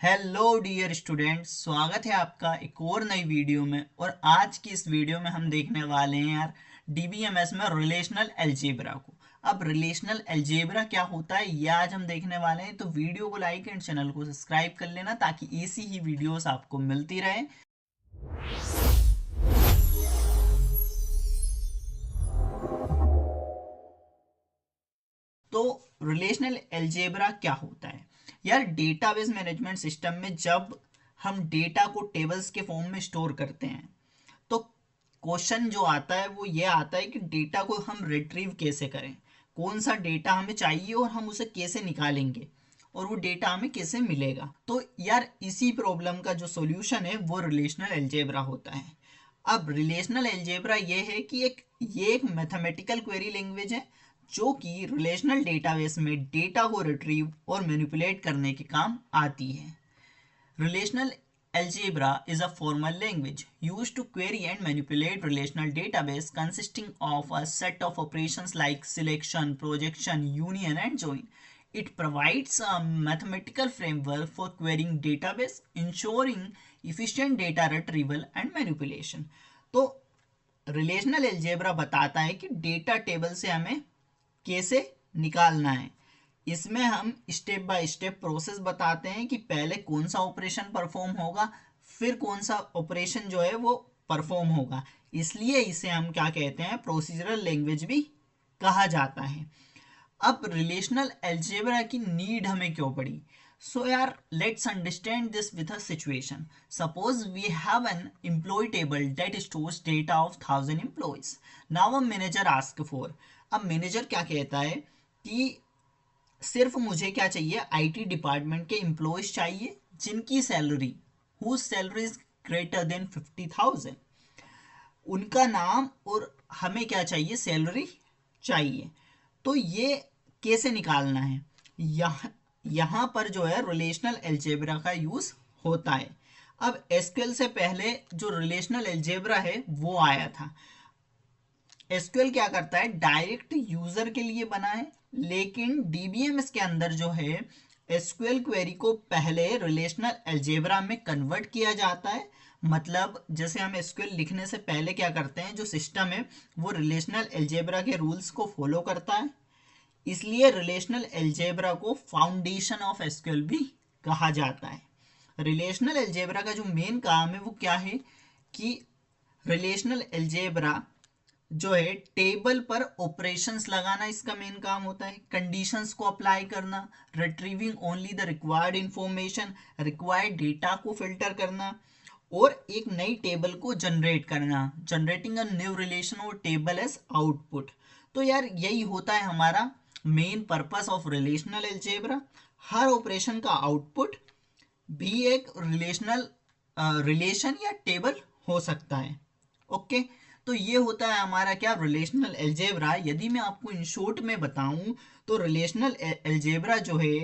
Hello dear students, स्वागत है आपका एक और नई वीडियो में। और आज की इस वीडियो में हम देखने वाले हैं यार डीबीएमएस में रिलेशनल अलजेब्रा को। अब रिलेशनल अलजेब्रा क्या होता है ये आज हम देखने वाले हैं, तो वीडियो को लाइक एंड चैनल को सब्सक्राइब कर लेना ताकि ऐसी ही वीडियोस आपको मिलती रहे। तो रिलेशनल अलजेब्रा क्या होता है यार? डेटाबेस मैनेजमेंट सिस्टम में जब हम डेटा को टेबल्स के फॉर्म में स्टोर करते हैं तो क्वेश्चन जो आता है वो ये आता है कि डेटा को हम रिट्रीव कैसे करें, कौन सा डेटा हमें चाहिए और हम उसे कैसे निकालेंगे और वो डेटा हमें कैसे मिलेगा। तो यार इसी प्रॉब्लम का जो सॉल्यूशन है वो रिलेशनल अलजेब्रा होता है। अब रिलेशनल अलजेब्रा ये है कि ये एक मैथमेटिकल क्वेरी लैंग्वेज है जो कि रिलेशनल डेटाबेस में डेटा को रिट्रीव और मैनिपुलेट करने के काम आती है। Relational algebra is a formal language used to query and manipulate relational database consisting of a set of operations like selection, projection, union, and join. It provides a mathematical framework for querying database, ensuring efficient data retrieval and manipulation. तो relational algebra बताता है कि data table से हमें कैसे निकालना है। इसमें हम स्टेप बाय स्टेप प्रोसेस बताते हैं कि पहले कौन सा ऑपरेशन परफॉर्म होगा, फिर कौन सा ऑपरेशन जो है वो परफॉर्म होगा। इसलिए इसे हम क्या कहते हैं, प्रोसीजरल लैंग्वेज भी कहा जाता है। अब रिलेशनल अलजेब्रा की नीड हमें क्यों पड़ी? सो यार let's understand this with a situation. Suppose we have an employ table that stores data of 1000 employees. Now a manager ask for. अब मैनेजर क्या कहता है कि सिर्फ मुझे क्या चाहिए, आईटी डिपार्टमेंट के एम्प्लॉयज चाहिए जिनकी salary whose salary is greater than 50,000। उनका नाम और हमें क्या चाहिए, सैलरी चाहिए। तो ये कैसे निकालना है? यहाँ पर जो है रिलेशनल अलजेब्रा का यूज होता है। अब एसक्यूएल से पहले जो रिलेशनल अलजेब्रा है वो आया था। एसक्यूएल क्या करता है, डायरेक्ट यूजर के लिए बना है, लेकिन डीबीएमएस के अंदर जो है एसक्यूएल क्वेरी को पहले रिलेशनल अलजेब्रा में कन्वर्ट किया जाता है। मतलब जैसे हम एसक्यूएल लिखने से पहले क्या करते हैं, जो सिस्टम है वो रिलेशनल अलजेब्रा के रूल्स को फॉलो करता है। इसलिए रिलेशनल अलजेब्रा को फाउंडेशन ऑफ एसक्यूएल भी कहा जाता है। रिलेशनल अलजेब्रा का जो मेन काम है वो क्या है कि रिलेशनल अलजेब्रा जो है टेबल पर ऑपरेशंस लगाना इसका मेन काम होता है, कंडीशंस को अप्लाई करना, retrieving only the required information, required data को फिल्टर करना और एक नई टेबल को जनरेट करना, जनरेटिंग अ न्यू रिलेशन और टेबल एज आउटपुट। तो यार यही होता है हमारा main purpose of relational algebra. Her operation का आउटपुट भी एक रिलेशन या टेबल हो सकता है। ओके, तो ये होता है हमारा क्या, रिलेशनल अलजेब्रा। यदि मैं आपको इन शॉर्ट में बताऊं तो रिलेशनल अलजेब्रा जो है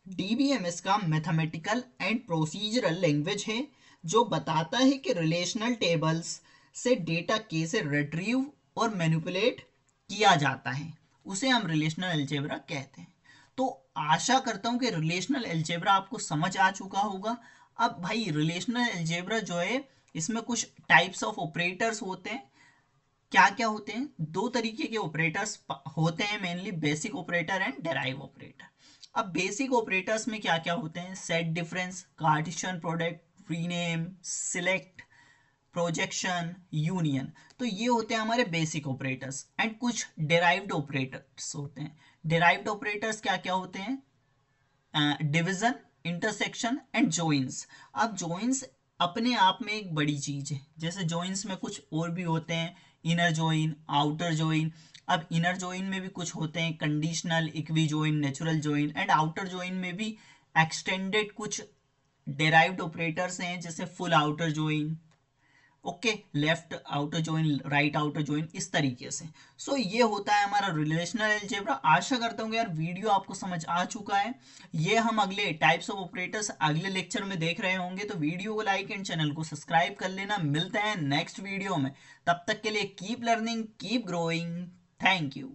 डीबीएमएस का मैथमेटिकल एंड प्रोसीजरल लैंग्वेज है जो बताता है कि रिलेशनल टेबल्स से डेटा कैसे रिट्रीव और मैनिपुलेट किया जाता है, उसे हम रिलेशनल अलजेब्रा कहते हैं। तो आशा करता हूं कि रिलेशनल अलजेब्रा आपको समझ आ चुका होगा। अब भाई रिलेशनल अलजेब्रा जो है इसमें कुछ टाइप्स ऑफ ऑपरेटर्स होते हैं। क्या क्या होते हैं? दो तरीके के ऑपरेटर्स होते हैं mainly, basic operator and derive operator. अब बेसिक ऑपरेटर्स में क्या क्या होते हैं, set difference, Cartesian product, rename, select, projection, union. तो ये होते हैं हमारे बेसिक ऑपरेटर्स। एंड कुछ डेराइव्ड ऑपरेटर्स होते हैं। डेराइव्ड ऑपरेटर्स क्या क्या होते हैं, डिवीजन, इंटरसेक्शन एंड जॉइंस। अब जॉइंस अपने आप में एक बड़ी चीज है। जैसे जॉइंस में कुछ और भी होते हैं, इनर जॉइन, आउटर जॉइन। अब इनर जॉइन में भी कुछ होते हैं, conditional, equi join, natural join. And outer join में भी एक्सटेंडेड कुछ डेराइव्ड ऑपरेटर्स हैं, जैसे full outer join, okay, left outer join, right outer join, इस तरीके से। सो ये होता है हमारा रिलेशनल अलजेब्रा। आशा करता हूँ यार वीडियो आपको समझ आ चुका है। ये हम अगले टाइप्स ऑफ ऑपरेटर्स अगले लेक्चर में देख रहे होंगे, तो वीडियो को लाइक एंड चैनल को सब्सक्राइब कर लेना। मिलते हैं नेक्स्ट वीडियो में, तब तक के लिए keep learning, keep growing. Thank you.